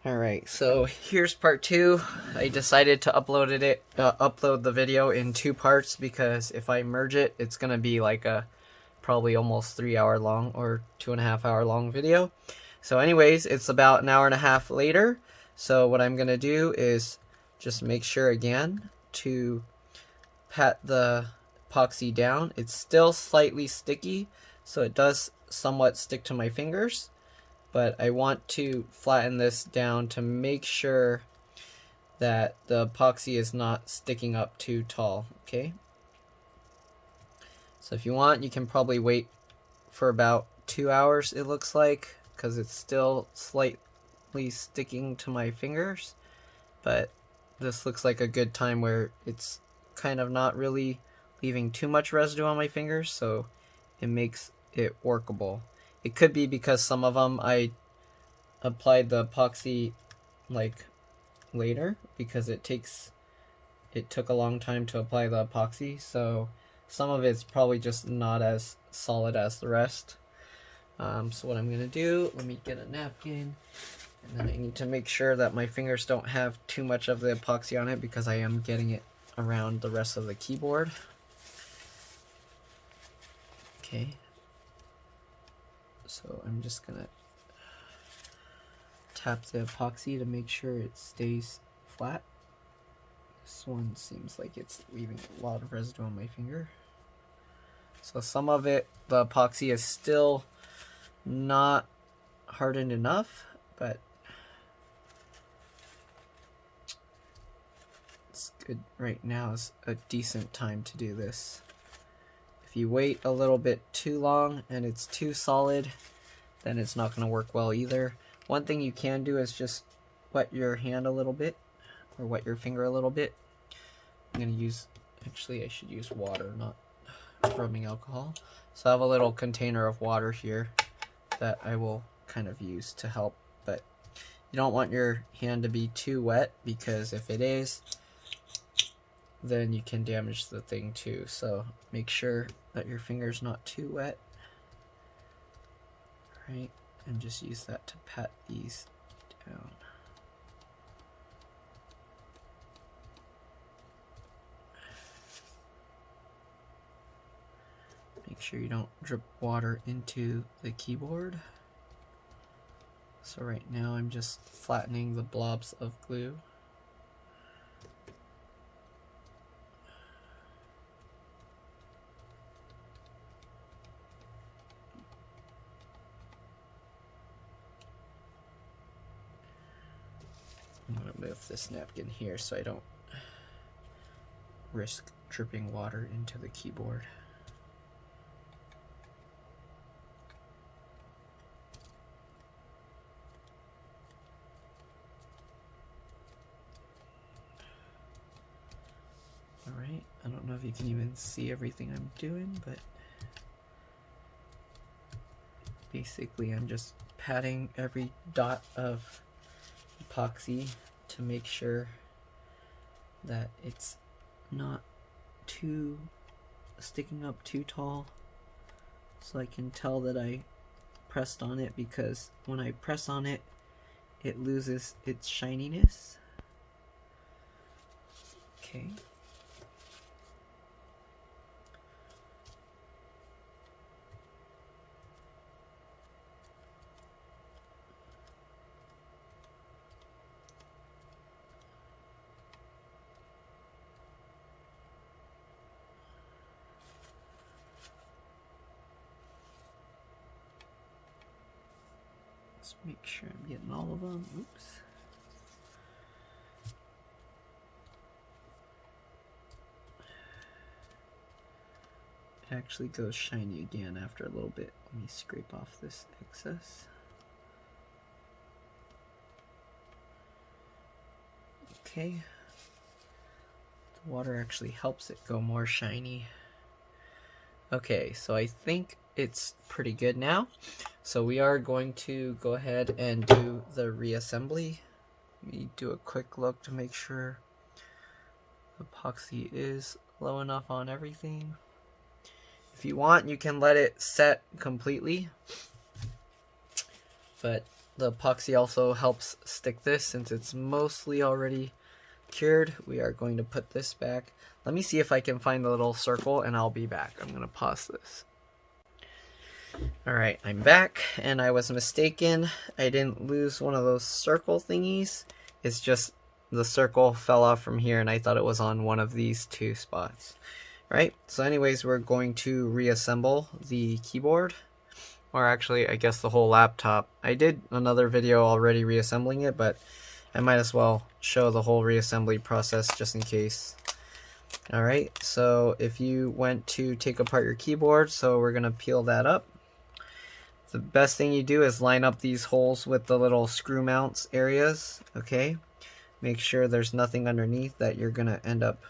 Alright, so here's part 2. I decided to upload the video in 2 parts because if I merge it, it's gonna be like a probably almost 3 hour long or 2.5 hour long video. So anyways, it's about an hour and a half later. So what I'm gonna do is just make sure again to pat the epoxy down. It's still slightly sticky, so it does somewhat stick to my fingers. But I want to flatten this down to make sure that the epoxy is not sticking up too tall, okay? So if you want, you can probably wait for about 2 hours, it looks like, because it's still slightly sticking to my fingers. But this looks like a good time where it's kind of not really leaving too much residue on my fingers, so it makes it workable. It could be because some of them I applied the epoxy like later because it took a long time to apply the epoxy, so some of it's probably just not as solid as the rest. So what I'm gonna do, let me get a napkin, and then I need to make sure that my fingers don't have too much of the epoxy on it because I am getting it around the rest of the keyboard. Okay. So I'm just gonna tap the epoxy to make sure it stays flat. This one seems like it's leaving a lot of residue on my finger. So some of it, the epoxy is still not hardened enough, but it's good. Right now is a decent time to do this. If you wait a little bit too long and it's too solid, then it's not going to work well either. One thing you can do is just wet your hand a little bit, or wet your finger a little bit. I'm going to use, actually I should use water, not rubbing alcohol. So I have a little container of water here that I will kind of use to help, but you don't want your hand to be too wet, because if it is, then you can damage the thing too. So make sure that your finger's not too wet. Right, and just use that to pat these down. Make sure you don't drip water into the keyboard. So right now I'm just flattening the blobs of glue. I'm going to move this napkin here so I don't risk dripping water into the keyboard. Alright, I don't know if you can even see everything I'm doing, but basically I'm just patting every dot of epoxy to make sure that it's not too sticking up too tall, so I can tell that I pressed on it, because when I press on it, it loses its shininess. Okay. Let's make sure I'm getting all of them. Oops. It actually goes shiny again after a little bit. Let me scrape off this excess. Okay. The water actually helps it go more shiny. Okay, so I think it's pretty good now. So we are going to go ahead and do the reassembly. Let me do a quick look to make sure the epoxy is low enough on everything. If you want, you can let it set completely, but The epoxy also helps stick this since it's mostly already cured. We are going to put this back. Let me see if I can find the little circle and I'll be back. I'm going to pause this. Alright, I'm back and I was mistaken. I didn't lose one of those circle thingies. It's just the circle fell off from here and I thought it was on one of these two spots. Right, so anyways, we're going to reassemble the keyboard. Or actually, I guess the whole laptop. I did another video already reassembling it, but I might as well show the whole reassembly process just in case. Alright, so if you went to take apart your keyboard, so we're going to peel that up. The best thing you do is line up these holes with the little screw mounts areas, okay? Make sure there's nothing underneath that you're going to end up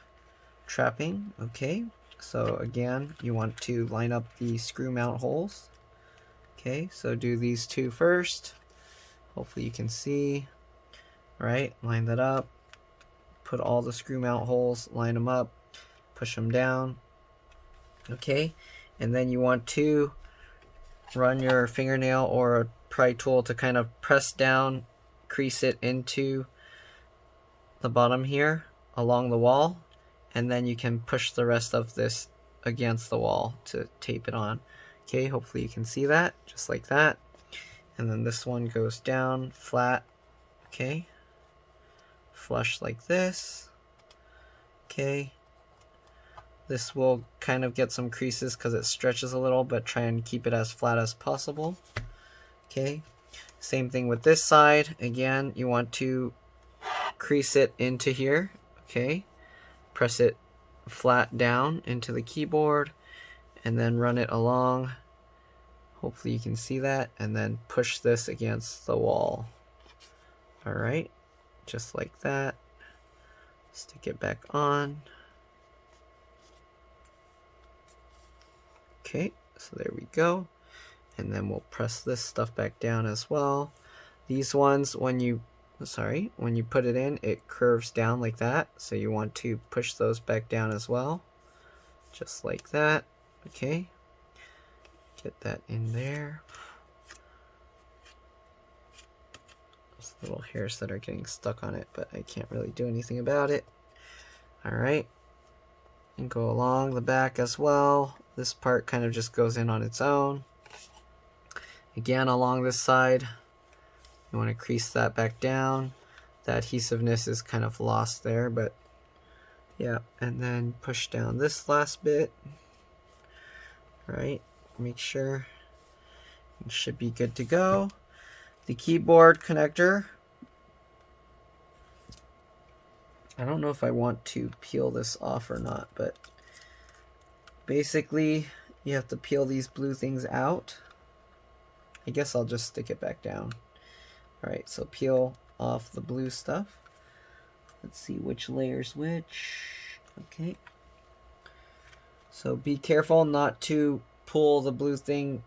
trapping, okay? So again, you want to line up the screw mount holes. Okay, so do these two first. Hopefully you can see. Alright, line that up. Put all the screw mount holes, line them up, push them down. Okay, and then you want to run your fingernail or a pry tool to kind of press down, crease it into the bottom here along the wall, and then you can push the rest of this against the wall to tape it on. Okay, hopefully you can see that, just like that. And then this one goes down flat, okay, flush like this. Okay, this will kind of get some creases because it stretches a little, but try and keep it as flat as possible. Okay, same thing with this side. Again, you want to crease it into here, okay, press it flat down into the keyboard, and then run it along. Hopefully you can see that, and then push this against the wall. Alright, just like that. Stick it back on. Okay, so there we go. And then we'll press this stuff back down as well. These ones, when you put it in, it curves down like that, so you want to push those back down as well, just like that. Okay, get that in there. There's little hairs that are getting stuck on it, but I can't really do anything about it. Alright, and go along the back as well. This part kind of just goes in on its own. Again, along this side, you want to crease that back down. The adhesiveness is kind of lost there, but yeah, and then push down this last bit. Right, make sure it should be good to go. The keyboard connector, I don't know if I want to peel this off or not, but basically you have to peel these blue things out. I guess I'll just stick it back down. Alright, so peel off the blue stuff. Let's see which layer's which. Okay. So be careful not to pull the blue thing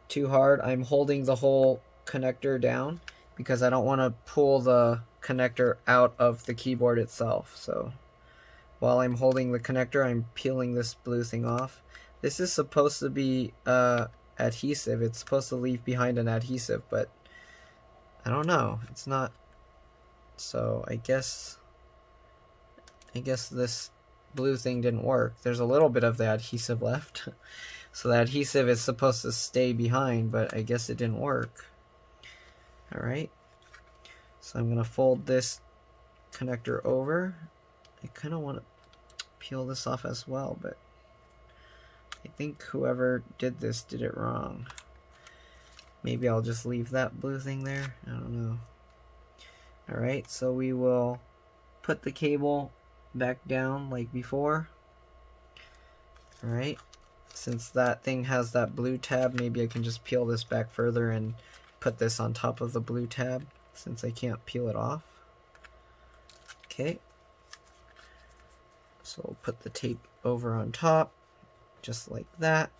too hard. I'm holding the whole connector down because I don't want to pull the connector out of the keyboard itself. So while I'm holding the connector, I'm peeling this blue thing off. This is supposed to be adhesive. It's supposed to leave behind an adhesive, but I don't know. It's not. So I guess this blue thing didn't work. There's a little bit of the adhesive left. So the adhesive is supposed to stay behind, but I guess it didn't work. Alright. So I'm going to fold this connector over. I kind of want to peel this off as well, but I think whoever did this did it wrong. Maybe I'll just leave that blue thing there. I don't know. Alright, so we will put the cable back down like before. Alright, since that thing has that blue tab, maybe I can just peel this back further and put this on top of the blue tab since I can't peel it off. Okay, so we'll put the tape over on top just like that.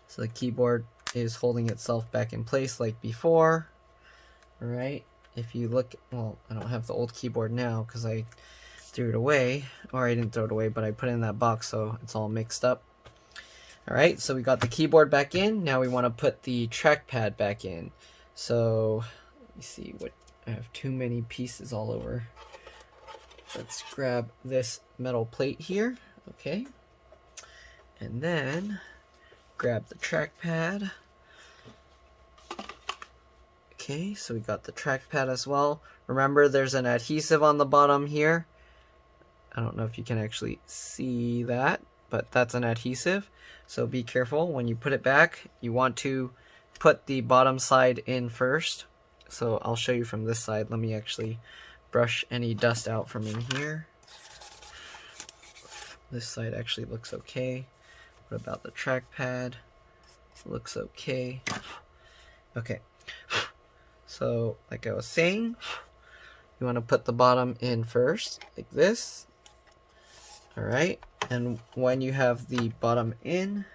So the keyboard is holding itself back in place like before. Alright, if you look, well, I don't have the old keyboard now because I threw it away, or I didn't throw it away, but I put it in that box so it's all mixed up. Alright, so we got the keyboard back in. Now we want to put the trackpad back in. So let me see what, I have too many pieces all over. Let's grab this metal plate here, okay, and then grab the trackpad. Okay, so we got the trackpad as well. Remember, there's an adhesive on the bottom here. I don't know if you can actually see that, but that's an adhesive. So be careful when you put it back. You want to put the bottom side in first. So I'll show you from this side. Let me actually brush any dust out from in here. This side actually looks okay. What about the trackpad? Looks okay. Okay. So, like I was saying, you want to put the bottom in first, like this. Alright, and when you have the bottom in,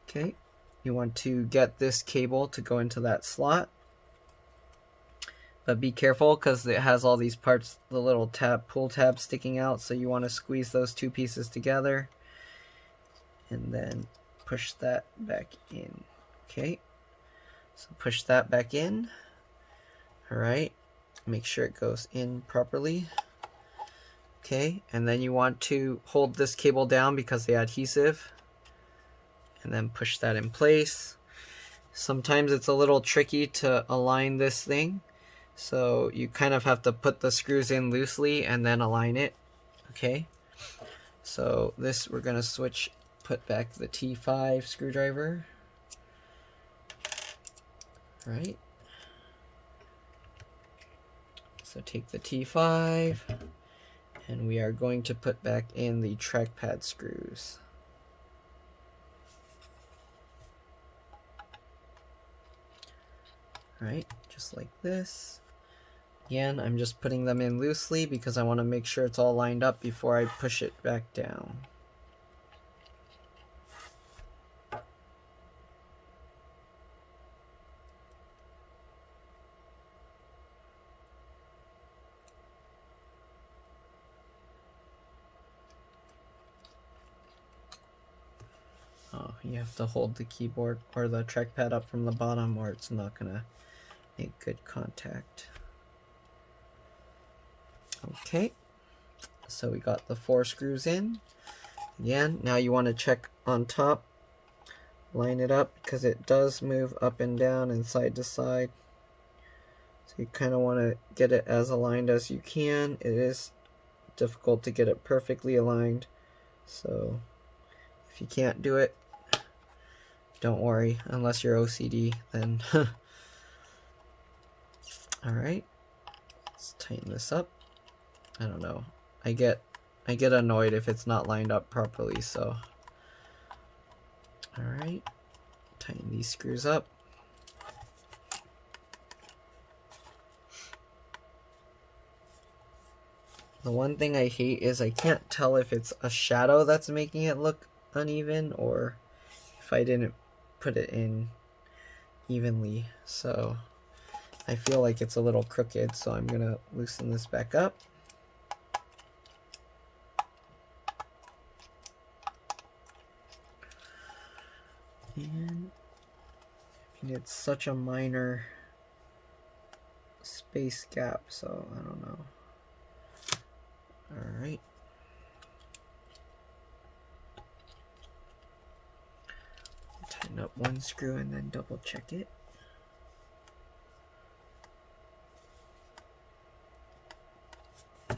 okay, you want to get this cable to go into that slot. But be careful because it has all these parts, the little pull tab sticking out, so you want to squeeze those two pieces together and then push that back in. Okay, so push that back in. Alright, make sure it goes in properly. Okay, and then you want to hold this cable down because the adhesive, and then push that in place. Sometimes it's a little tricky to align this thing, so you kind of have to put the screws in loosely and then align it. Okay, so this we're going to put back the T5 screwdriver. Right, so take the T5 and we are going to put back in the trackpad screws. Alright, just like this. Again, I'm just putting them in loosely because I want to make sure it's all lined up before I push it back down. You have to hold the keyboard or the trackpad up from the bottom or it's not going to make good contact. Okay, so we got the 4 screws in. Again, now you want to check on top, line it up because it does move up and down and side to side. So you kind of want to get it as aligned as you can. It is difficult to get it perfectly aligned, so if you can't do it, don't worry, unless you're OCD, then alright, let's tighten this up. I don't know, I get annoyed if it's not lined up properly, so alright, tighten these screws up. The one thing I hate is I can't tell if it's a shadow that's making it look uneven or if I didn't put it in evenly, so I feel like it's a little crooked, so I'm gonna loosen this back up. And I mean, it's such a minor space gap, so I don't know. Alright. Tighten up one screw and then double check it. I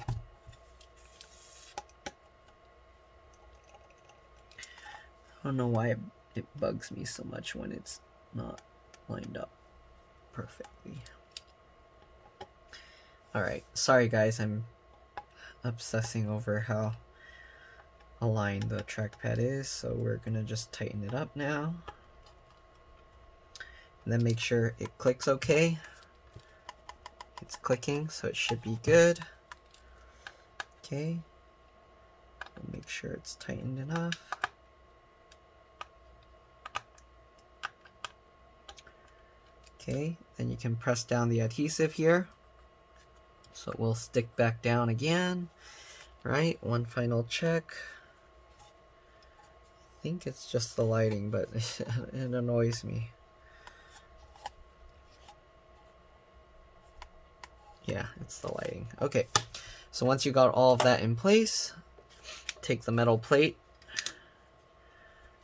don't know why it bugs me so much when it's not lined up perfectly. Alright, sorry guys, I'm obsessing over how aligned the trackpad is, so we're gonna just tighten it up now and then make sure it clicks okay. It's clicking, so it should be good. Okay, make sure it's tightened enough. Okay, then you can press down the adhesive here so it will stick back down again. Right, one final check. I think it's just the lighting, but it annoys me. Yeah, it's the lighting. Okay, so once you got all of that in place, take the metal plate.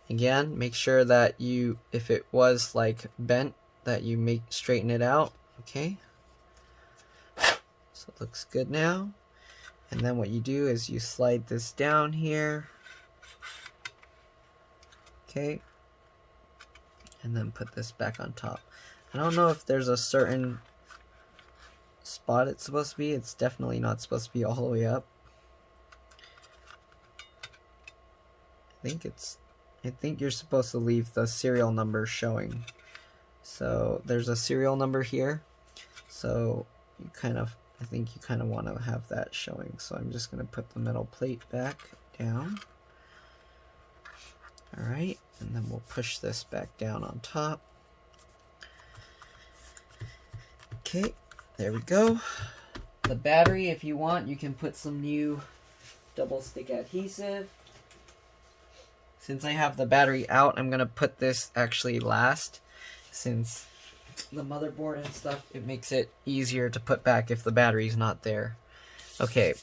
Again, make sure that you, if it was like bent, that you straighten it out. Okay, so it looks good now. And then what you do is you slide this down here. Okay, and then put this back on top. I don't know if there's a certain spot it's supposed to be. It's definitely not supposed to be all the way up. I think you're supposed to leave the serial number showing. So there's a serial number here. So you I think you kind of want to have that showing. So I'm just going to put the metal plate back down. Alright, and then we'll push this back down on top. Okay, there we go. The battery, if you want, you can put some new double stick adhesive. Since I have the battery out, I'm going to put this actually last. Since the motherboard and stuff, it makes it easier to put back if the battery's not there. Okay,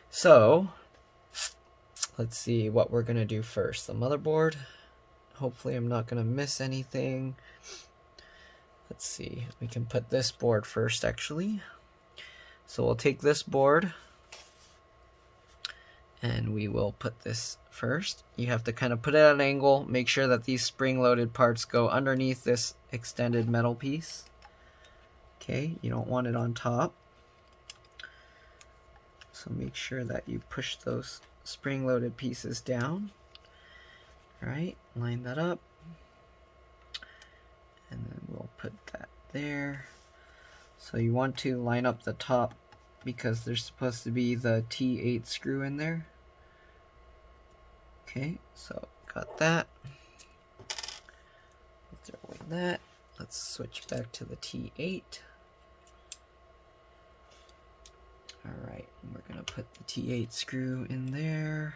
so let's see what we're going to do first. The motherboard. Hopefully I'm not going to miss anything. Let's see. We can put this board first, actually. So we'll take this board and we will put this first. You have to kind of put it at an angle. Make sure that these spring-loaded parts go underneath this extended metal piece. Okay, you don't want it on top. So make sure that you push those spring-loaded pieces down. Alright, line that up. And then we'll put that there. So you want to line up the top because there's supposed to be the T8 screw in there. Okay, so got that. Throw away that. Let's switch back to the T8. Alright, we're going to put the T8 screw in there.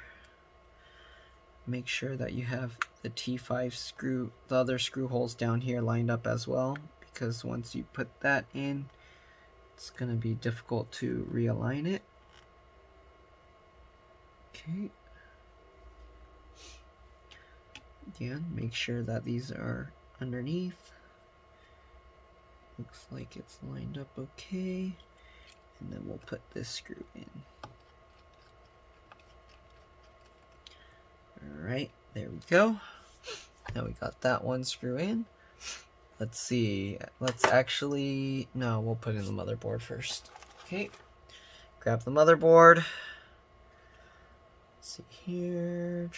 Make sure that you have the T5 screw, the other screw holes down here lined up as well, because once you put that in, it's going to be difficult to realign it. Okay. Again, make sure that these are underneath. Looks like it's lined up okay. And then we'll put this screw in. Alright, there we go. Now we got that one screw in. Let's see. Let's actually... No, we'll put in the motherboard first. Okay. Grab the motherboard. Let's see here.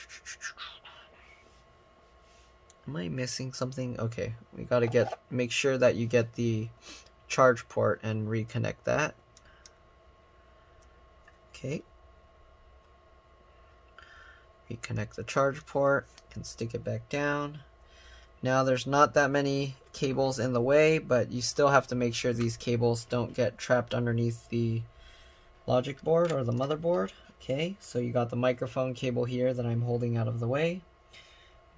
Am I missing something? Okay, we gotta make sure that you get the charge port and reconnect that. Okay. Reconnect the charge port and stick it back down. Now there's not that many cables in the way, but you still have to make sure these cables don't get trapped underneath the logic board or the motherboard. Okay, so you got the microphone cable here that I'm holding out of the way.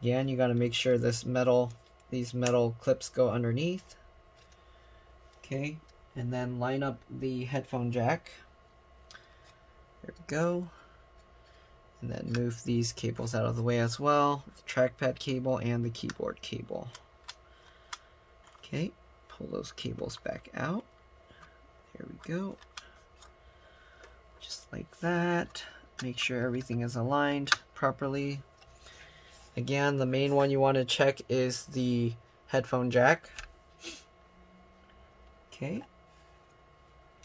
Again, you got to make sure these metal clips go underneath. Okay, and then line up the headphone jack. There we go. And then move these cables out of the way as well. The trackpad cable and the keyboard cable. Okay, pull those cables back out. There we go. Just like that. Make sure everything is aligned properly. Again, the main one you want to check is the headphone jack. Okay.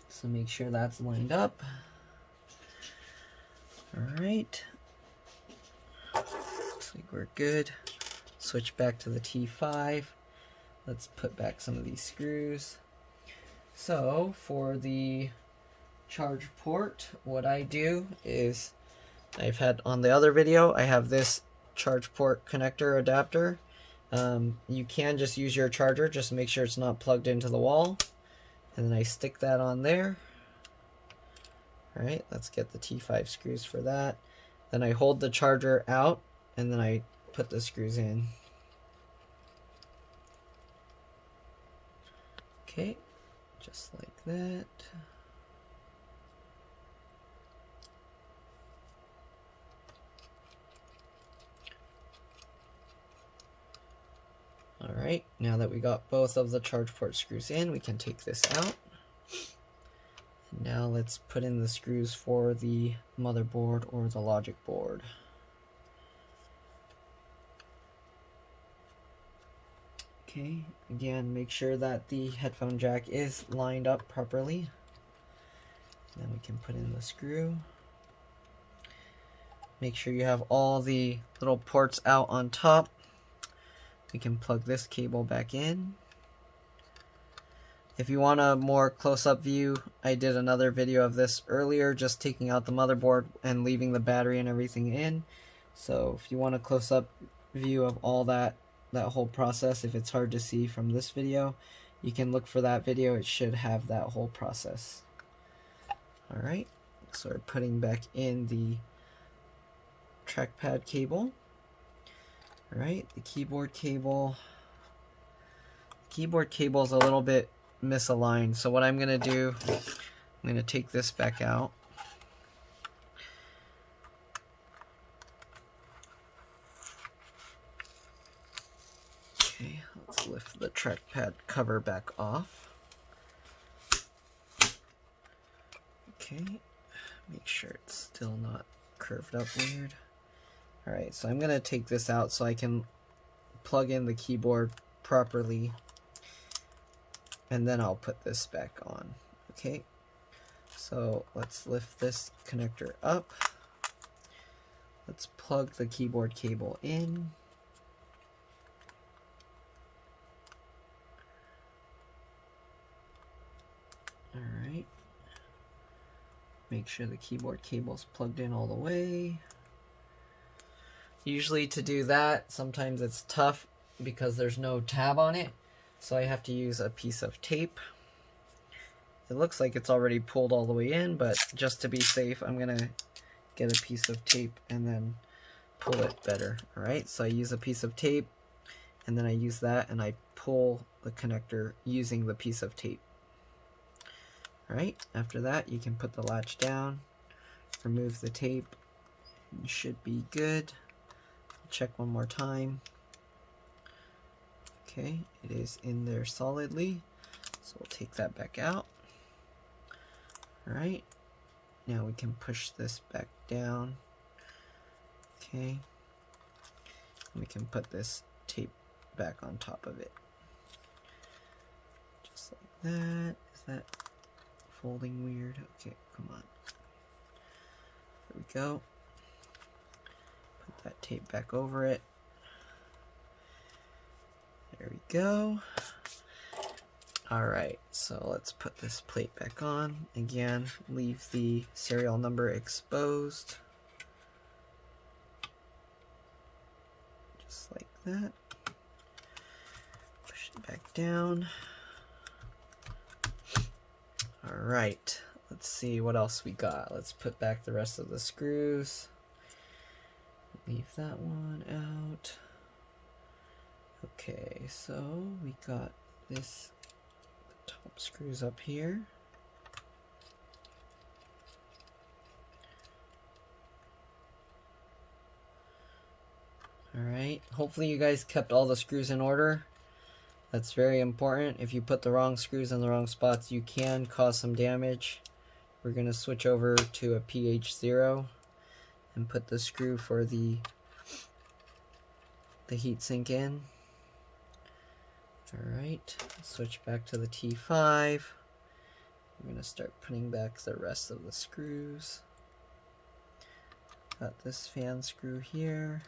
So make sure that's lined up. Alright. Looks like we're good. Switch back to the T5. Let's put back some of these screws. So, for the charge port, what I do is, I've had on the other video, I have this charge port connector adapter. You can just use your charger, just make sure it's not plugged into the wall. And then I stick that on there. Alright, let's get the T5 screws for that. Then I hold the charger out, and then I put the screws in. Okay, just like that. Alright, now that we got both of the charge port screws in, we can take this out. And now let's put in the screws for the motherboard or the logic board. Okay, again, make sure that the headphone jack is lined up properly. Then we can put in the screw. Make sure you have all the little ports out on top. We can plug this cable back in. If you want a more close-up view, I did another video of this earlier, just taking out the motherboard and leaving the battery and everything in. So if you want a close-up view of all that whole process, if it's hard to see from this video, you can look for that video. It should have that whole process. Alright, so we're putting back in the trackpad cable. Alright, the keyboard cable. The keyboard cable is a little bit misaligned, so what I'm going to do, I'm going to take this back out. Okay, let's lift the trackpad cover back off. Okay, make sure it's still not curved up weird. Alright, so I'm going to take this out so I can plug in the keyboard properly, and then I'll put this back on. Okay, so let's lift this connector up. Let's plug the keyboard cable in. Alright, make sure the keyboard cable is plugged in all the way. Usually to do that, sometimes it's tough because there's no tab on it, so I have to use a piece of tape. It looks like it's already pulled all the way in, but just to be safe, I'm going to get a piece of tape and then pull it better. Alright, so I use a piece of tape, and then I use that and I pull the connector using the piece of tape. Alright, after that you can put the latch down, remove the tape, and should be good. Check one more time. Okay, it is in there solidly, so we'll take that back out. Alright, now we can push this back down. Okay, we can put this tape back on top of it. Just like that. Is that folding weird? Okay, come on. There we go. Put that tape back over it. There we go. Alright, so let's put this plate back on. Again, leave the serial number exposed. Just like that. Push it back down. Alright, let's see what else we got. Let's put back the rest of the screws. Leave that one out. Okay, so we got this top screws up here. Alright, hopefully you guys kept all the screws in order. That's very important. If you put the wrong screws in the wrong spots, you can cause some damage. We're going to switch over to a pH0 and put the screw for the heatsink in. Alright, switch back to the T5. I'm going to start putting back the rest of the screws. Got this fan screw here.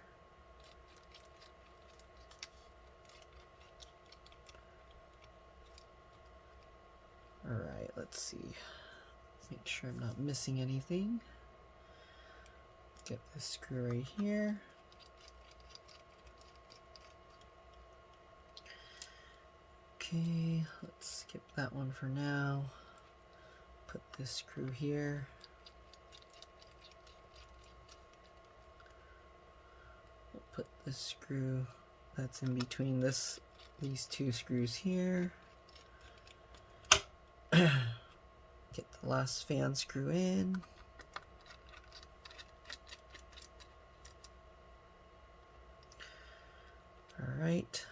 Alright, let's see. Make sure I'm not missing anything. Get this screw right here. Okay, let's skip that one for now. Put this screw here. We'll put this screw that's in between these two screws here. Get the last fan screw in. Alright.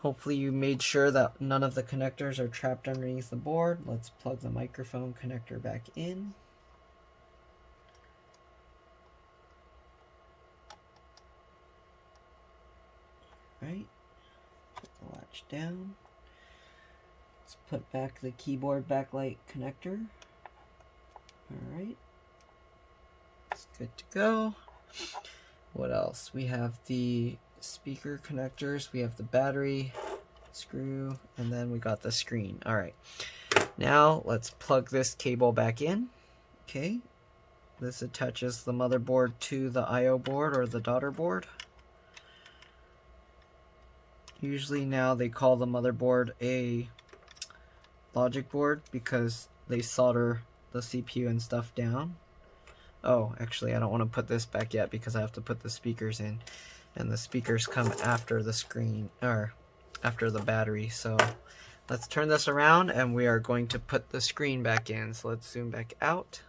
Hopefully you made sure that none of the connectors are trapped underneath the board. Let's plug the microphone connector back in. Right, put the latch down. Let's put back the keyboard backlight connector. Alright, it's good to go. What else? We have the speaker connectors, we have the battery screw, and then we got the screen. Alright, now let's plug this cable back in. Okay, this attaches the motherboard to the I/O board or the daughter board. Usually now they call the motherboard a logic board because they solder the CPU and stuff down. Oh, actually I don't want to put this back yet because I have to put the speakers in, and the speakers come after the screen, or after the battery. So let's turn this around and we are going to put the screen back in. So let's zoom back out.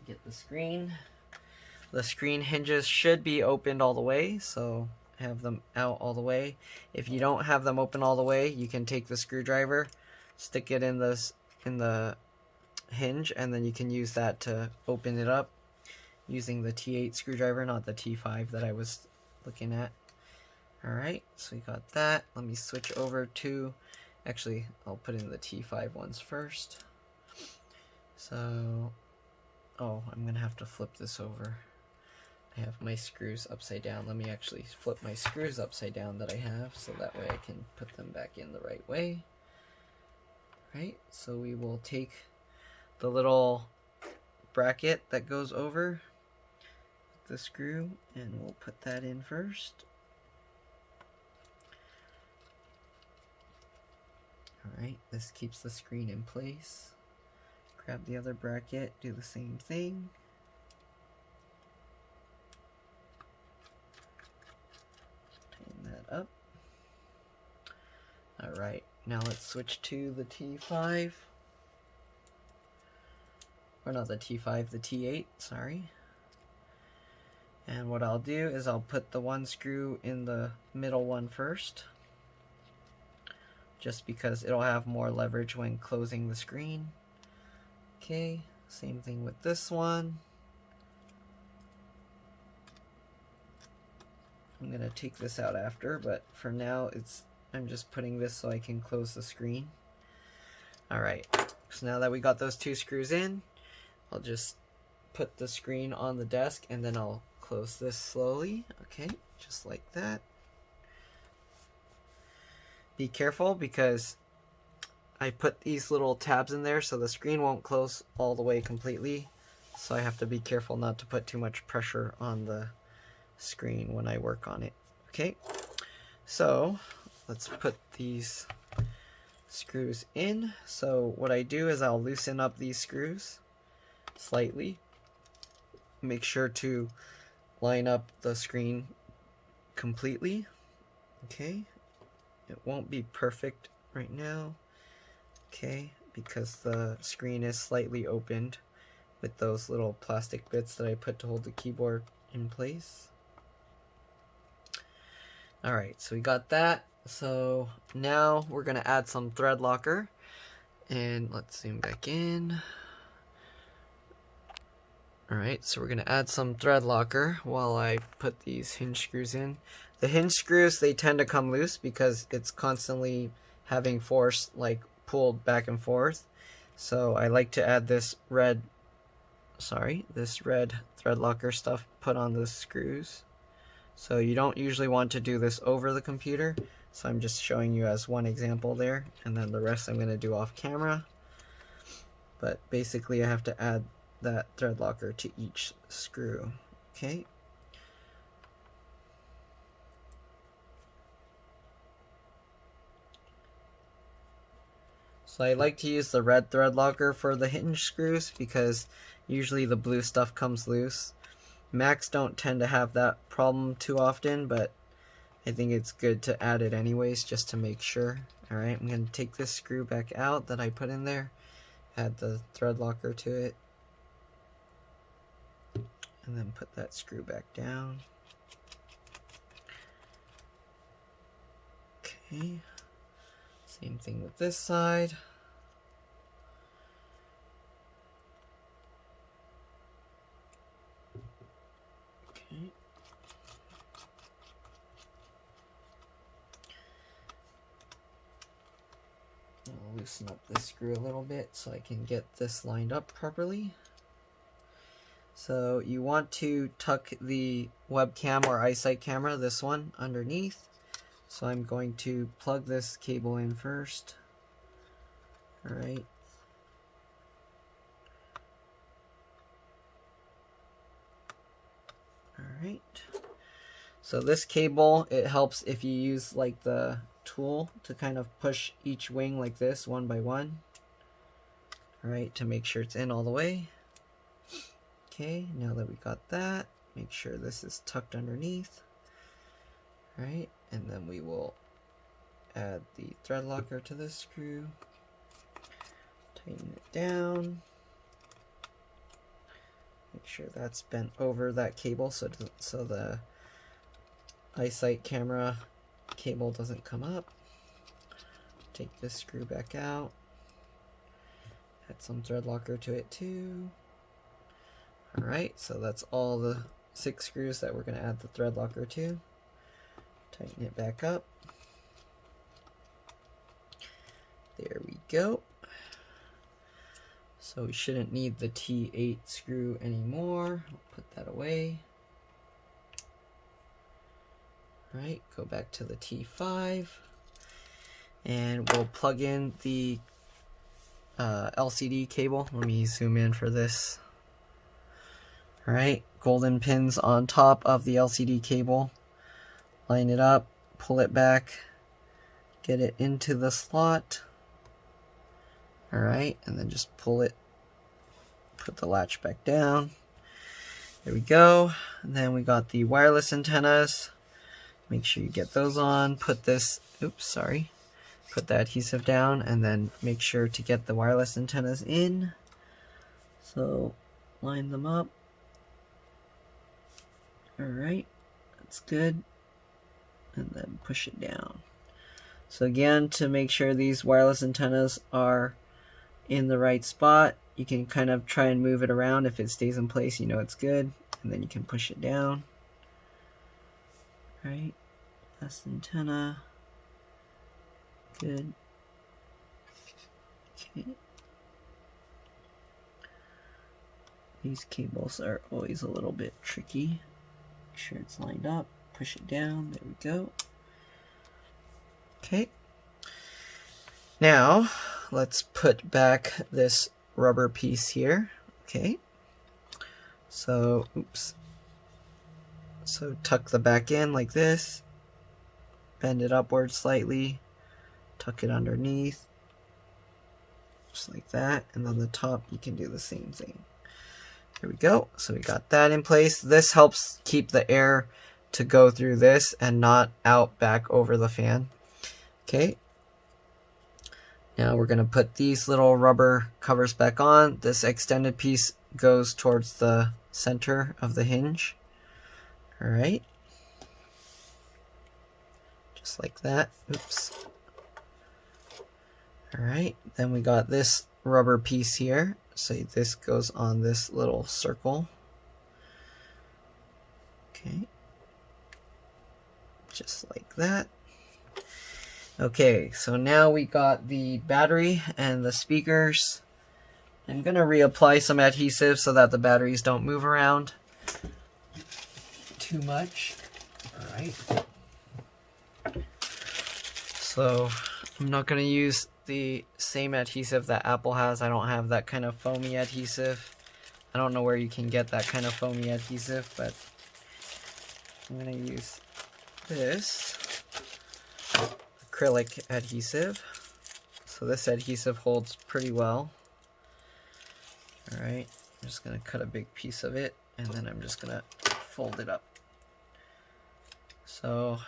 Get the screen. The screen hinges should be opened all the way, so have them out all the way. If you don't have them open all the way, you can take the screwdriver, stick it in the hinge, and then you can use that to open it up using the T8 screwdriver, not the T5 that I was looking at. Alright, so we got that. Let me switch over to, actually I'll put in the T5 ones first. So, oh, I'm gonna have to flip this over. I have my screws upside down. Let me actually flip my screws upside down that I have, so that way I can put them back in the right way. Right, so we will take the little bracket that goes over the screw and we'll put that in first. Alright, this keeps the screen in place. Grab the other bracket, do the same thing. That up. Alright, now let's switch to the T5. Or not the T5, the T8, sorry. And what I'll do is I'll put the one screw in the middle one first, just because it'll have more leverage when closing the screen. Okay, same thing with this one. I'm gonna take this out after, but for now I'm just putting this so I can close the screen. Alright, so now that we got those two screws in, I'll just put the screen on the desk and then I'll close this slowly. Okay, just like that. Be careful because I put these little tabs in there so the screen won't close all the way completely. So I have to be careful not to put too much pressure on the screen when I work on it. Okay, so let's put these screws in. So what I do is I'll loosen up these screws slightly. Make sure to line up the screen completely. Okay, it won't be perfect right now, okay, because the screen is slightly opened with those little plastic bits that I put to hold the keyboard in place. Alright, so we got that. So now we're going to add some thread locker. And let's zoom back in. Alright, so we're going to add some thread locker while I put these hinge screws in. The hinge screws, they tend to come loose because it's constantly having force like pulled back and forth. So I like to add this red thread locker stuff put on the screws. So you don't usually want to do this over the computer, so I'm just showing you as one example there, and then the rest I'm going to do off camera. But basically I have to add that thread locker to each screw. Okay. So I like to use the red thread locker for the hinge screws because usually the blue stuff comes loose. Macs don't tend to have that problem too often, but I think it's good to add it anyways just to make sure. Alright, I'm going to take this screw back out that I put in there, add the thread locker to it, and then put that screw back down. Okay, same thing with this side. Okay. I'll loosen up this screw a little bit so I can get this lined up properly. So you want to tuck the webcam or eyesight camera, this one, underneath. So I'm going to plug this cable in first. Alright. Alright. So this cable, it helps if you use like the tool to kind of push each wing like this, one by one. Alright, to make sure it's in all the way. Okay, now that we got that, make sure this is tucked underneath. Alright, and then we will add the thread locker to this screw. Tighten it down. Make sure that's bent over that cable so the eyesight camera cable doesn't come up. Take this screw back out. Add some thread locker to it too. Alright, so that's all the 6 screws that we're going to add the thread locker to. Tighten it back up. There we go. So we shouldn't need the T8 screw anymore. I'll put that away. Alright, go back to the T5. And we'll plug in the LCD cable. Let me zoom in for this. Alright, golden pins on top of the LCD cable. Line it up, pull it back, get it into the slot. Alright, and then just pull it, put the latch back down. There we go. And then we got the wireless antennas. Make sure you get those on. Put this, oops, sorry. Put the adhesive down and then make sure to get the wireless antennas in. So line them up. Alright, that's good. And then push it down. So again, to make sure these wireless antennas are in the right spot, you can kind of try and move it around. If it stays in place, you know it's good. And then you can push it down. Right, last antenna. Good. Okay. These cables are always a little bit tricky. Make sure it's lined up. Push it down. There we go. Okay. Now, let's put back this rubber piece here. Okay. So, oops. So tuck the back in like this. Bend it upward slightly. Tuck it underneath. Just like that. And on the top, you can do the same thing. There we go. So we got that in place. This helps keep the air to go through this and not out back over the fan. Okay. Now we're going to put these little rubber covers back on. This extended piece goes towards the center of the hinge. Alright. Just like that. Oops. Alright. Then we got this rubber piece here. So this goes on this little circle. Okay. Just like that. Okay, so now we got the battery and the speakers. I'm going to reapply some adhesive so that the batteries don't move around too much. Alright. So I'm not going to use the same adhesive that Apple has. I don't have that kind of foamy adhesive. I don't know where you can get that kind of foamy adhesive, but I'm going to use this acrylic adhesive. So this adhesive holds pretty well. Alright, I'm just going to cut a big piece of it and then I'm just going to fold it up. So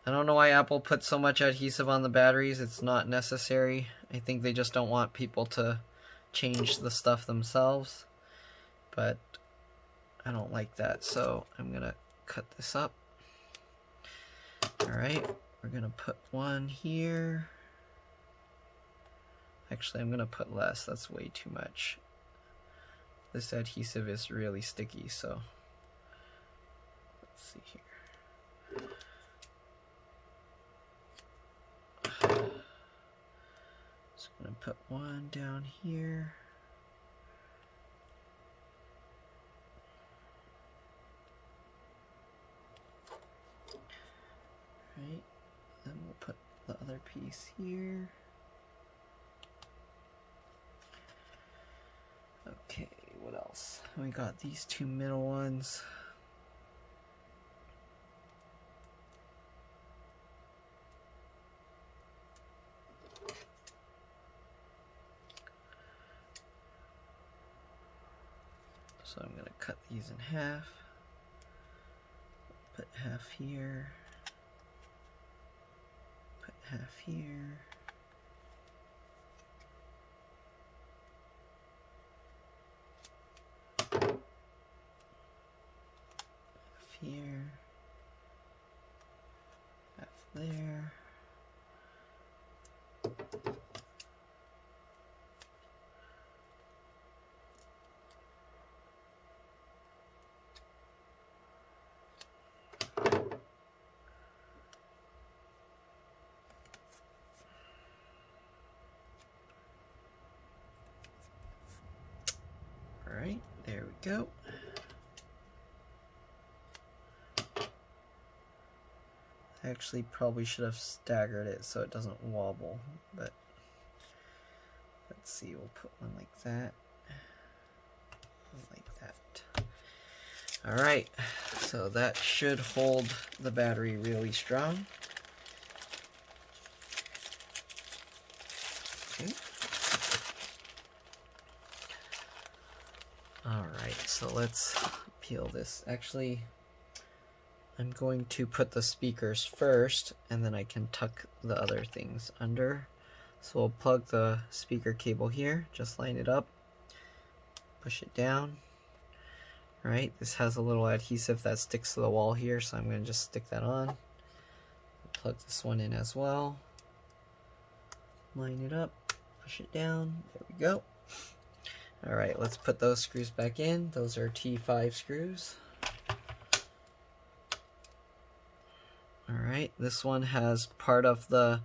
I don't know why Apple put so much adhesive on the batteries. It's not necessary. I think they just don't want people to change the stuff themselves. But I don't like that, so I'm going to cut this up. Alright, we're gonna put one here. Actually, I'm gonna put less, that's way too much. This adhesive is really sticky, so let's see here. So I'm gonna put one down here. Right, then we'll put the other piece here. Okay, what else? We got these two middle ones. So I'm going to cut these in half. Put half here. Put half here. Here, half there. All right, there we go. I actually probably should have staggered it so it doesn't wobble, but let's see, we'll put one like that, one like that. Alright, so that should hold the battery really strong. Okay. Alright, so let's peel this. Actually, I'm going to put the speakers first, and then I can tuck the other things under. So we'll plug the speaker cable here, just line it up, push it down. Alright, this has a little adhesive that sticks to the wall here, so I'm going to just stick that on. Plug this one in as well. Line it up, push it down, there we go. Alright, let's put those screws back in. Those are T5 screws. Alright, this one has part of the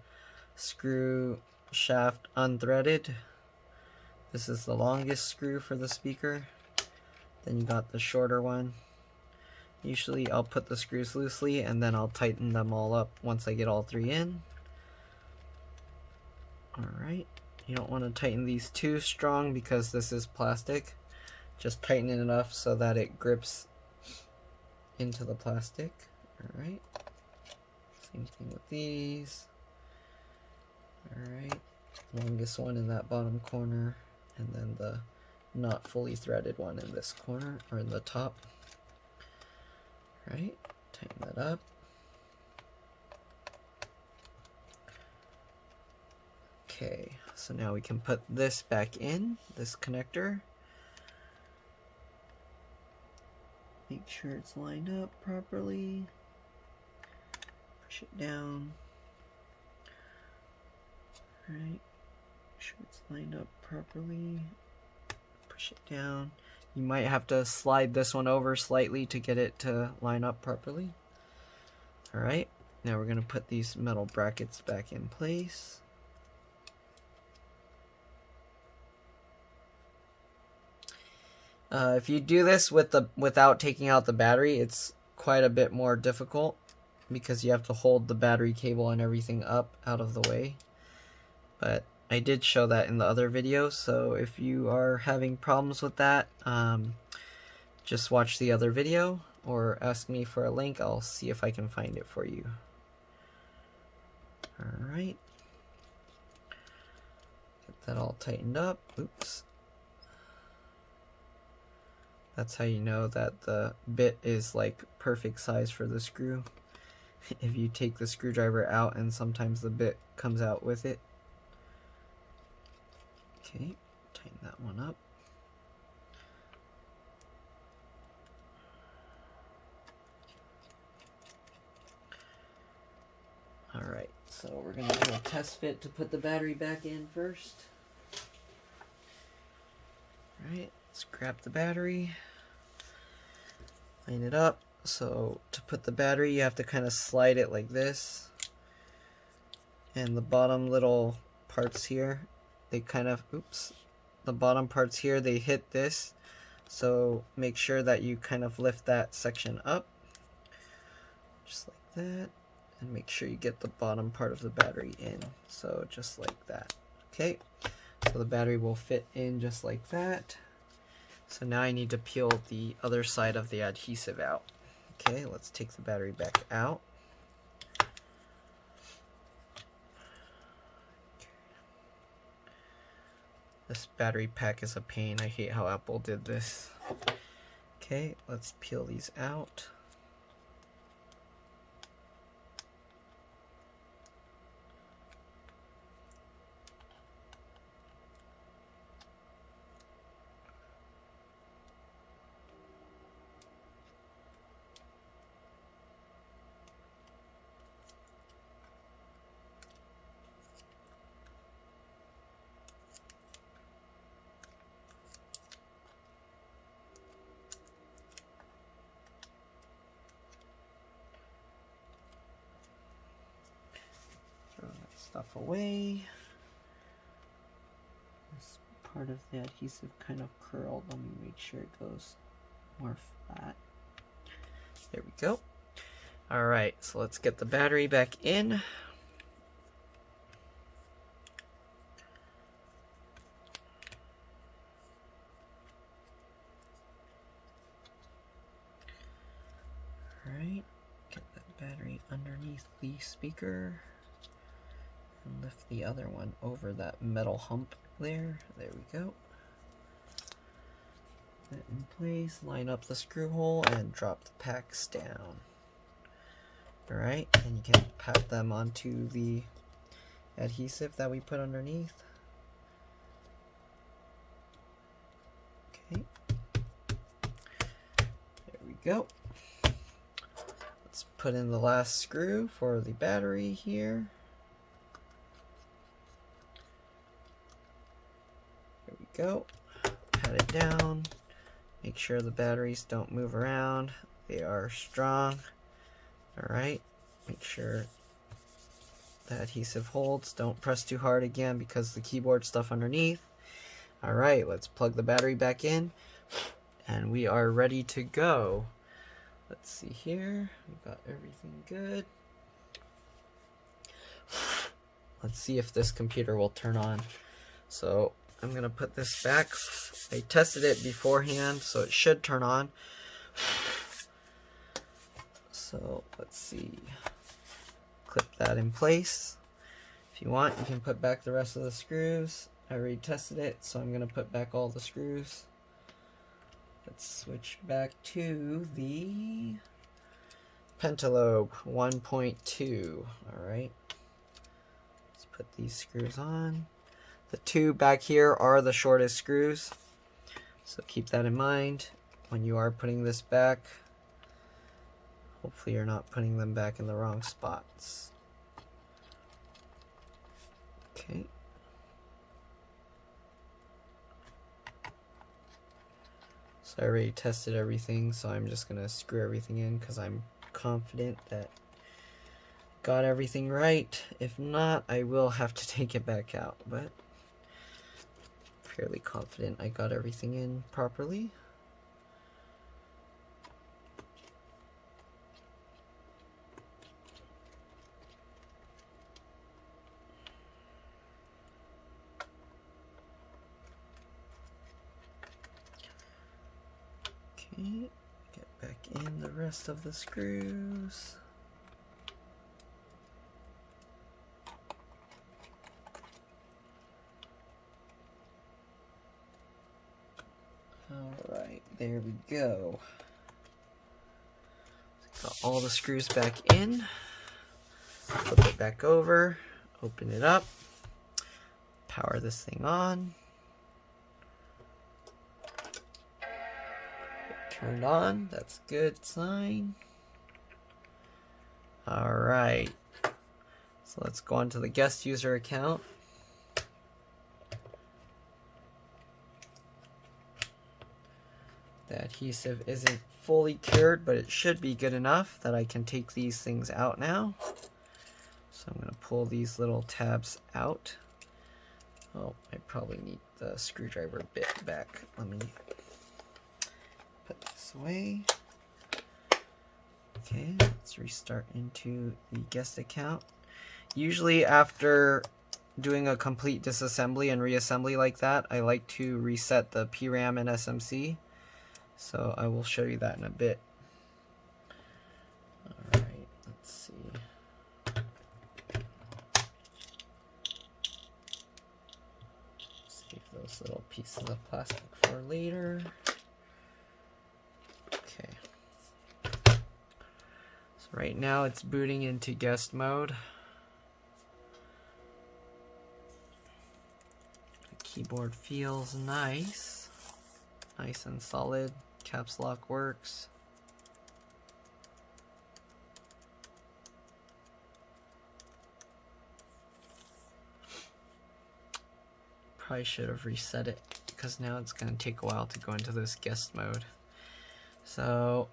screw shaft unthreaded. This is the longest screw for the speaker. Then you got the shorter one. Usually I'll put the screws loosely and then I'll tighten them all up once I get all three in. Alright, you don't want to tighten these too strong because this is plastic. Just tighten it enough so that it grips into the plastic. Alright. Same thing with these. Alright, longest one in that bottom corner, and then the not fully threaded one in this corner, or in the top. Right, tighten that up. Okay, so now we can put this back in, this connector. Make sure it's lined up properly. Push it down. Right, make sure it's lined up properly. Push it down. You might have to slide this one over slightly to get it to line up properly. Alright, now we're going to put these metal brackets back in place. If you do this without taking out the battery, it's quite a bit more difficult because you have to hold the battery cable and everything up out of the way. But I did show that in the other video, so if you are having problems with that, just watch the other video or ask me for a link. I'll see if I can find it for you. Alright. Get that all tightened up. Oops. That's how you know that the bit is like perfect size for the screw. If you take the screwdriver out and sometimes the bit comes out with it. Okay, tighten that one up. Alright, so we're going to do a test fit to put the battery back in first. Alright, let's grab the battery, line it up. So to put the battery, you have to kind of slide it like this. And the bottom little parts here, they kind of, the bottom parts here, they hit this. So make sure that you kind of lift that section up, just like that. And make sure you get the bottom part of the battery in. So just like that. Okay, so the battery will fit in just like that. So now I need to peel the other side of the adhesive out. Okay, let's take the battery back out. This battery pack is a pain. I hate how Apple did this. Okay, let's peel these out. Stuff away. This part of the adhesive kind of curled. Let me make sure it goes more flat. There we go. Alright, so let's get the battery back in. Alright, get that battery underneath the speaker. And lift the other one over that metal hump there. There we go. Put that in place, line up the screw hole, and drop the packs down. Alright, and you can pat them onto the adhesive that we put underneath. Okay. There we go. Let's put in the last screw for the battery here. Go, pat it down, make sure the batteries don't move around, they are strong. Alright, make sure the adhesive holds, don't press too hard again because the keyboard stuff underneath. Alright, let's plug the battery back in and we are ready to go. Let's see here, we've got everything good. Let's see if this computer will turn on. So I'm going to put this back. I tested it beforehand, so it should turn on. So let's see. Clip that in place. If you want, you can put back the rest of the screws. I already tested it, so I'm going to put back all the screws. Let's switch back to the Pentalobe 1.2. Alright. Let's put these screws on. The two back here are the shortest screws, so keep that in mind when you are putting this back. Hopefully you're not putting them back in the wrong spots. Okay. So I already tested everything, so I'm just going to screw everything in because I'm confident that got everything right. If not, I will have to take it back out, but fairly confident I got everything in properly. Okay, get back in the rest of the screws. Alright, there we go. Got all the screws back in. Flip it back over, open it up, power this thing on. Turned on, that's a good sign. Alright, So let's go on to the guest user account. The adhesive isn't fully cured, but it should be good enough that I can take these things out now. So I'm going to pull these little tabs out. Oh, I probably need the screwdriver bit back. Let me put this away. Okay, let's restart into the guest account. Usually after doing a complete disassembly and reassembly like that, I like to reset the PRAM and SMC. So I will show you that in a bit. Alright, let's see. Save those little pieces of plastic for later. Okay. So right now it's booting into guest mode. The keyboard feels nice. Nice and solid. Caps lock works. Probably should have reset it because now it's going to take a while to go into this guest mode. So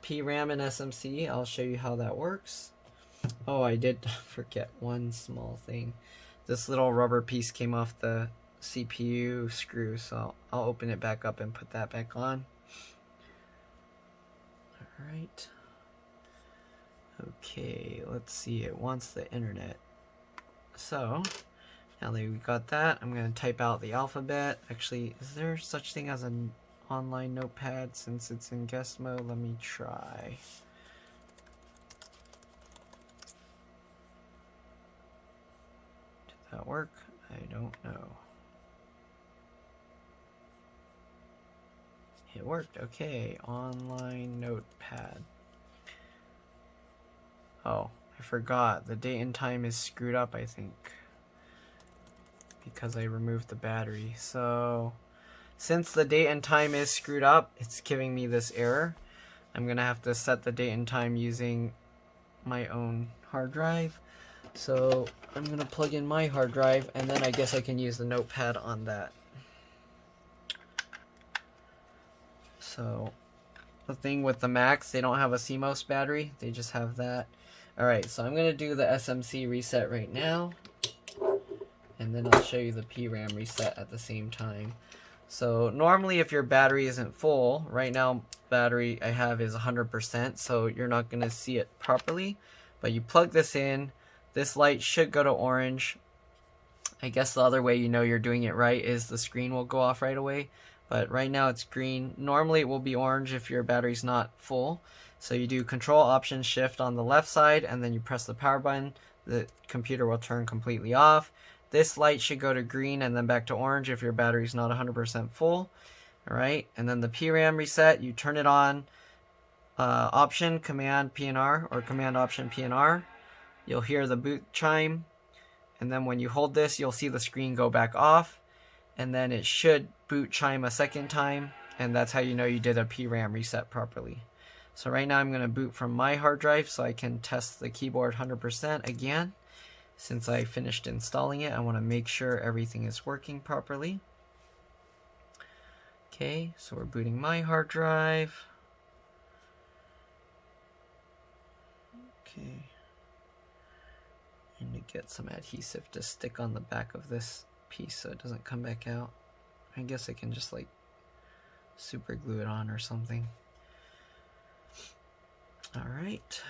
PRAM and SMC, I'll show you how that works. Oh, I did forget one small thing. This little rubber piece came off the CPU screw, so I'll open it back up and put that back on. Alright. Okay, let's see. It wants the internet. So, now that we got that, I'm going to type out the alphabet. Actually, is there such thing as an online notepad since it's in guest mode? Let me try. Did that work? I don't know. It worked. Okay, online notepad. Oh, I forgot. The date and time is screwed up, I think, because I removed the battery. So, since the date and time is screwed up, it's giving me this error. I'm gonna have to set the date and time using my own hard drive. So, I'm gonna plug in my hard drive, and then I guess I can use the notepad on that. So, the thing with the Macs, they don't have a CMOS battery, they just have that. Alright, so I'm going to do the SMC reset right now, and then I'll show you the PRAM reset at the same time. So, normally if your battery isn't full, right now battery I have is 100%, so you're not going to see it properly. But you plug this in, this light should go to orange. I guess the other way you know you're doing it right is the screen will go off right away. But right now it's green. Normally it will be orange if your battery's not full. So you do Control Option Shift on the left side and then you press the power button. The computer will turn completely off. This light should go to green and then back to orange if your battery's not 100% full. Alright, and then the PRAM reset, you turn it on, Option, Command, PNR, or Command, Option, PNR. You'll hear the boot chime, and then when you hold this, you'll see the screen go back off. And then it should boot chime a second time, and that's how you know you did a PRAM reset properly. So right now I'm going to boot from my hard drive so I can test the keyboard 100% again. Since I finished installing it, I want to make sure everything is working properly. Okay, so we're booting my hard drive. Okay. I need to get some adhesive to stick on the back of this piece so it doesn't come back out. I guess I can just like super glue it on or something. Alright.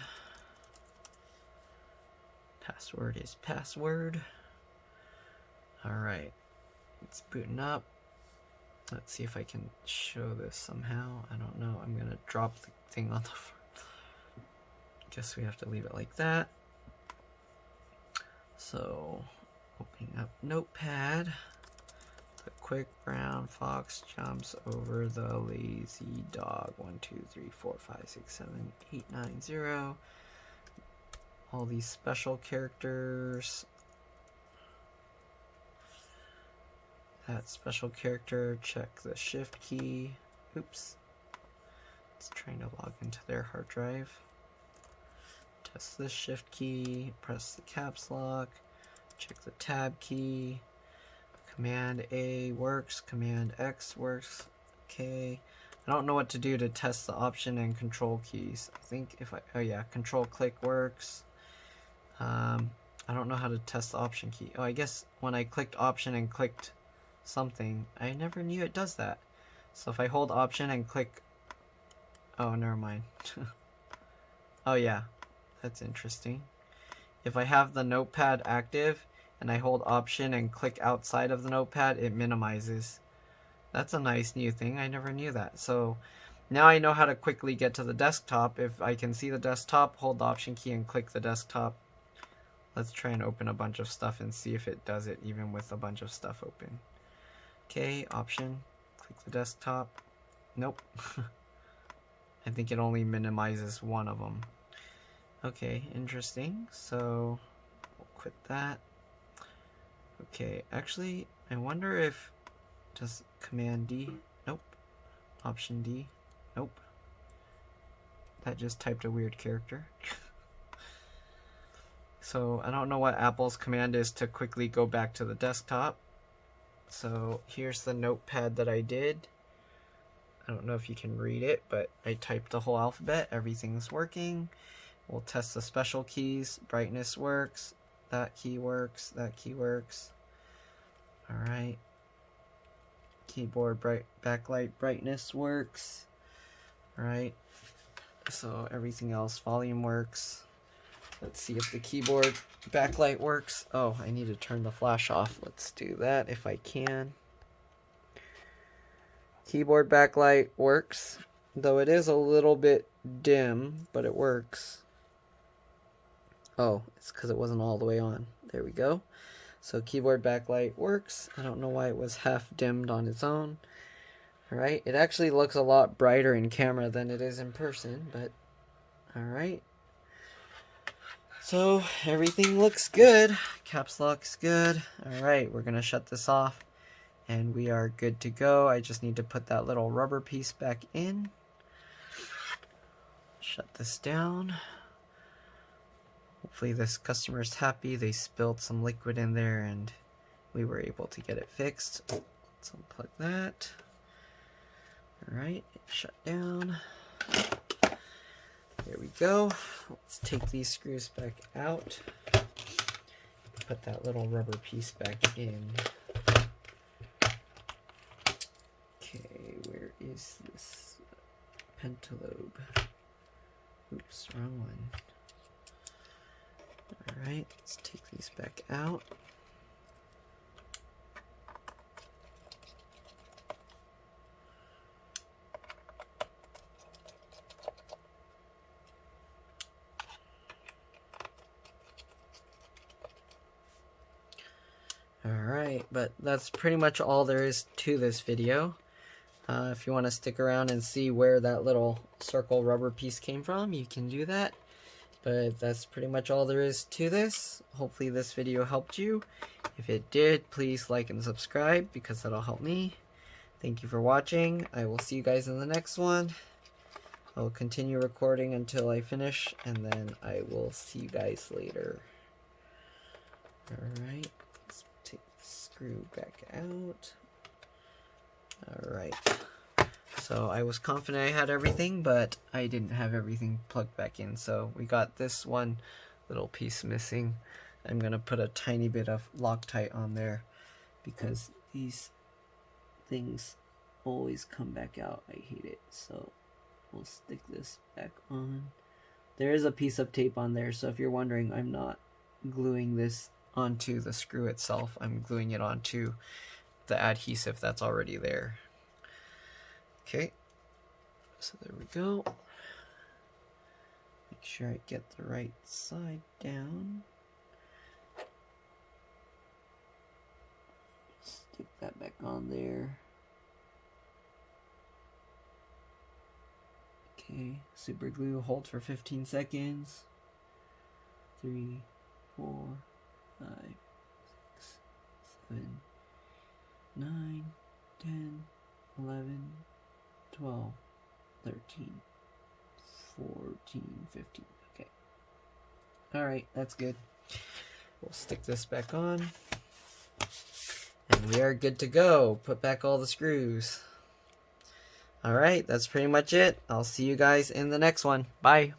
Password is password. Alright. It's booting up. Let's see if I can show this somehow. I don't know. I'm gonna drop the thing on the front. Guess we have to leave it like that. So, opening up Notepad. The quick brown fox jumps over the lazy dog. 1, 2, 3, 4, 5, 6, 7, 8, 9, 0. All these special characters. That special character, check the shift key. Oops. It's trying to log into their hard drive. press this shift key, press the caps lock, check the tab key, Command A works, Command X works, okay. I don't know what to do to test the option and control keys. I think if oh yeah, control click works. I don't know how to test the option key. Oh, I guess when I clicked option and clicked something, I never knew it does that. So if I hold option and click, oh, never mind. Oh yeah, that's interesting. If I have the notepad active and I hold option and click outside of the notepad, it minimizes. That's a nice new thing. I never knew that. So now I know how to quickly get to the desktop. If I can see the desktop, hold the option key and click the desktop. Let's try and open a bunch of stuff and see if it does it even with a bunch of stuff open. Okay, option, click the desktop. Nope. I think it only minimizes one of them. Okay, interesting. So we'll quit that. Okay, actually, I wonder if just Command D. Nope. Option D. Nope. That just typed a weird character. So I don't know what Apple's command is to quickly go back to the desktop. So here's the notepad that I did. I don't know if you can read it, but I typed the whole alphabet. Everything's working. We'll test the special keys. Brightness works. That key works. That key works. Alright. Keyboard backlight brightness works. Alright. So everything else, volume works. Let's see if the keyboard backlight works. Oh, I need to turn the flash off. Let's do that if I can. Keyboard backlight works, though it is a little bit dim, but it works. Oh, it's because it wasn't all the way on. There we go. So keyboard backlight works. I don't know why it was half dimmed on its own. Alright, it actually looks a lot brighter in camera than it is in person, but alright. So everything looks good. Caps lock's good. Alright, we're going to shut this off and we are good to go. I just need to put that little rubber piece back in. Shut this down. Hopefully this customer is happy. They spilled some liquid in there and we were able to get it fixed. Let's unplug that. Alright, shut down. There we go. Let's take these screws back out. Put that little rubber piece back in. Okay, where is this pentalobe? Oops, wrong one. Alright, let's take these back out. Alright, but that's pretty much all there is to this video. If you want to stick around and see where that little circle rubber piece came from, you can do that. But that's pretty much all there is to this. Hopefully this video helped you. If it did, please like and subscribe because that'll help me. Thank you for watching. I will see you guys in the next one. I will continue recording until I finish, and then I will see you guys later. Alright, let's take the screw back out. Alright. So I was confident I had everything, but I didn't have everything plugged back in. So we got this one little piece missing. I'm going to put a tiny bit of Loctite on there because these things always come back out. I hate it. So we'll stick this back on. There is a piece of tape on there, so if you're wondering, I'm not gluing this onto the screw itself. I'm gluing it onto the adhesive that's already there. Okay, so there we go. Make sure I get the right side down. Stick that back on there. Okay, super glue, hold for 15 seconds. 3, 4, 5, 6, 7, 9, 10, 11, 12, 13, 14, 15. Okay. Alright, that's good. We'll stick this back on. And we are good to go. Put back all the screws. Alright, that's pretty much it. I'll see you guys in the next one. Bye.